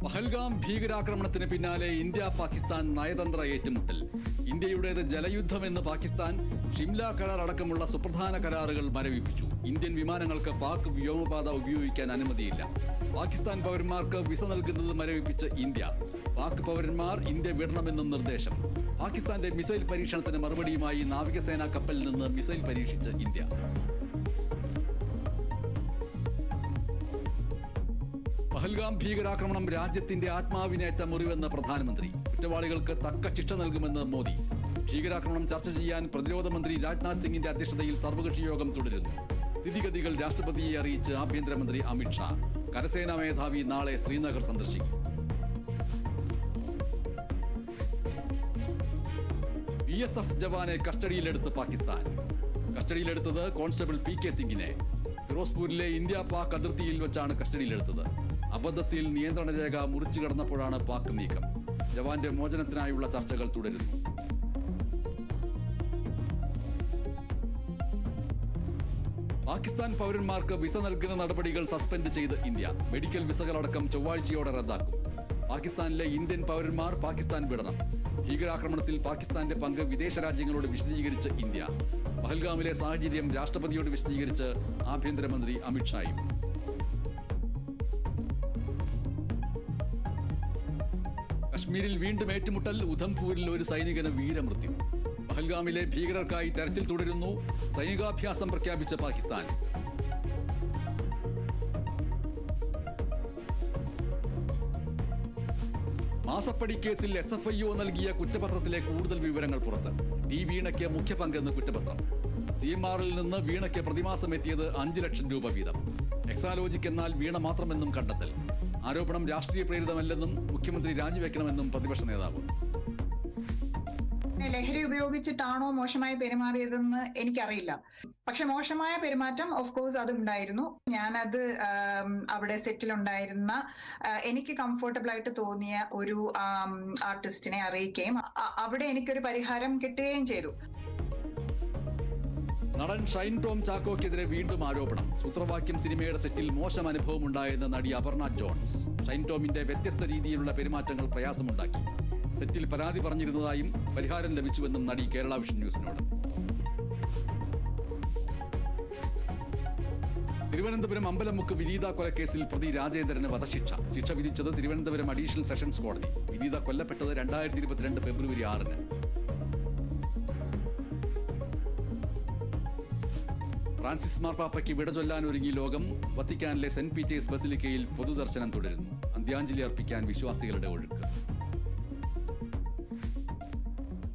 പഹൽഗാം ഭീകരാക്രമണത്തിന് പിന്നാലെ ഇന്ത്യ പാകിസ്ഥാൻ നയതന്ത്ര ഏറ്റുമുട്ടൽ. ഇന്ത്യയുടേത് ജലയുദ്ധമെന്ന് പാകിസ്ഥാൻ ഷിംല കരാർ അടക്കമുള്ള സുപ്രധാന കരാറുകൾ മരവിപ്പിച്ചു. ഇന്ത്യൻ വിമാനങ്ങൾക്ക് പാക് വ്യോമപാത ഉപയോഗിക്കാൻ അനുമതിയില്ല. പാകിസ്ഥാൻ പൗരന്മാർക്ക് വിസ നൽകുന്നത് മരവിപ്പിച്ച് ഇന്ത്യ. പാക് പൗരന്മാർ ഇന്ത്യ വിടണമെന്നും നിർദ്ദേശം. പാകിസ്ഥാന്റെ മിസൈൽ പരീക്ഷണത്തിന് മറുപടിയുമായി നാവികസേനാ കപ്പലിൽ നിന്ന് മിസൈൽ പരീക്ഷിച്ച് ഇന്ത്യ. പഹൽഗാം ഭീകരാക്രമണം രാജ്യത്തിന്റെ ആത്മാവിനേറ്റ മുറിവെന്ന് പ്രധാനമന്ത്രി. കുറ്റവാളികൾക്ക് തക്ക ശിക്ഷ നൽകുമെന്ന് മോദി. ഭീകരാക്രമണം ചർച്ച ചെയ്യാൻ പ്രതിരോധ മന്ത്രി രാജ്നാഥ് സിംഗിന്റെ അധ്യക്ഷതയിൽ സർവകക്ഷി യോഗം തുടരുന്നു. സ്ഥിതിഗതികൾ രാഷ്ട്രപതിയെ അറിയിച്ച് ആഭ്യന്തരമന്ത്രി അമിത്ഷാ. കരസേനാ മേധാവി നാളെ ശ്രീനഗർ സന്ദർശിക്കും. BSF ജവാനെ കസ്റ്റഡിയിലെടുത്ത് പാകിസ്ഥാൻ. കസ്റ്റഡിയിലെടുത്തത് കോൺസ്റ്റബിൾ PK സിംഗിനെ. ഫിറോസ്പൂരിലെ ഇന്ത്യ പാക് അതിർത്തിയിൽ വെച്ചാണ് കസ്റ്റഡിയിലെടുത്തത്. അബദ്ധത്തിൽ നിയന്ത്രണ രേഖ മുറിച്ചു കടന്നപ്പോഴാണ് പാക് നീക്കം. ജവാന്റെ മോചനത്തിനായുള്ള ചർച്ചകൾ തുടരുന്നു. പാകിസ്ഥാൻ പൗരന്മാർക്ക് വിസ നൽകുന്ന നടപടികൾ സസ്പെൻഡ് ചെയ്ത് ഇന്ത്യ. മെഡിക്കൽ വിസകളടക്കം ചൊവ്വാഴ്ചയോടെ റദ്ദാക്കും. പാകിസ്ഥാനിലെ ഇന്ത്യൻ പൗരന്മാർ പാകിസ്ഥാൻ വിടണം. ഭീകരാക്രമണത്തിൽ പാകിസ്ഥാന്റെ പങ്ക് വിദേശ രാജ്യങ്ങളോട് വിശദീകരിച്ച് ഇന്ത്യ. പഹൽഗാമിലെ സാഹചര്യം രാഷ്ട്രപതിയോട് വിശദീകരിച്ച് ആഭ്യന്തരമന്ത്രി അമിത്ഷായും. കശ്മീരിൽ വീണ്ടും ഏറ്റുമുട്ടൽ. ഉധംപൂരിൽ ഒരു സൈനികന് വീരമൃത്യു. പഹൽഗാമിലെ ഭീകരർക്കായി തെരച്ചിൽ തുടരുന്നു. സൈനികാഭ്യാസം പ്രഖ്യാപിച്ച പാകിസ്ഥാൻ. മാസപ്പടി കേസിൽ SFIO നൽകിയ കുറ്റപത്രത്തിലെ കൂടുതൽ വിവരങ്ങൾ പുറത്ത്. വീണയ്ക്ക് മുഖ്യ പങ്കെന്ന് കുറ്റപത്രം. CMRൽ നിന്ന് വീണയ്ക്ക് പ്രതിമാസം എത്തിയത് 5 ലക്ഷം രൂപ വീതം. എക്സാലോജിക് എന്നാൽ വീണ മാത്രമെന്നും കണ്ടെത്തൽ. ആരോപണം രാഷ്ട്രീയ പ്രേരിതമല്ലെന്നും മുഖ്യമന്ത്രി രാജിവെക്കണമെന്നും പ്രതിപക്ഷ നേതാവ്. ലഹരി ഉപയോഗിച്ചിട്ടാണോ മോശമായി പെരുമാറിയതെന്ന് എനിക്കറിയില്ല. പക്ഷെ മോശമായ പെരുമാറ്റം ഓഫ് കോഴ്സ് അത് ഉണ്ടായിരുന്നു. ഞാനത് അവിടെ സെറ്റിലുണ്ടായിരുന്ന എനിക്ക് കംഫർട്ടബിൾ ആയിട്ട് തോന്നിയ ഒരു ആർട്ടിസ്റ്റിനെ അറിയിക്കുകയും അവിടെ എനിക്കൊരു പരിഹാരം കിട്ടുകയും ചെയ്തു. നടൻ ഷൈൻ ടോം ചാക്കോയ്ക്കെതിരെ വീണ്ടും ആരോപണം. സൂത്രവാക്യം സിനിമയുടെ സെറ്റിൽ മോശം അനുഭവം ഉണ്ടായെന്ന് നടി അപർണ ജോൺസ്. ഷൈൻ ടോമിന്റെ വ്യത്യസ്ത രീതിയിലുള്ള പെരുമാറ്റങ്ങൾ പ്രയാസമുണ്ടാക്കി. സെറ്റിൽ പരാതി പറഞ്ഞിരുന്നതായും പരിഹാരം ലഭിച്ചുവെന്നും നടി കേരള വിഷൻ ന്യൂസിനോട്. തിരുവനന്തപുരം അമ്പലമുക്ക് വിനീത കൊലക്കേസിൽ പ്രതി രാജേന്ദ്രന് വധശിക്ഷ. ശിക്ഷ വിധിച്ചത് തിരുവനന്തപുരം അഡീഷണൽ സെഷൻസ് കോടതി. വിനീത കൊല്ലപ്പെട്ടത് 2022 ഫെബ്രുവരി 6-ന്. ഫ്രാൻസിസ് മാർപ്പാപ്പയ്ക്ക് വിട ചൊല്ലാൻ ഒരുങ്ങി ലോകം. വത്തിക്കാനിലെ സെന്റ് പീറ്റേഴ്സ് ബസിലിക്കയിൽ പൊതുദർശനം തുടരുന്നു. അന്ത്യാഞ്ജലി അർപ്പിക്കാൻ വിശ്വാസികളുടെ ഒഴുക്ക്.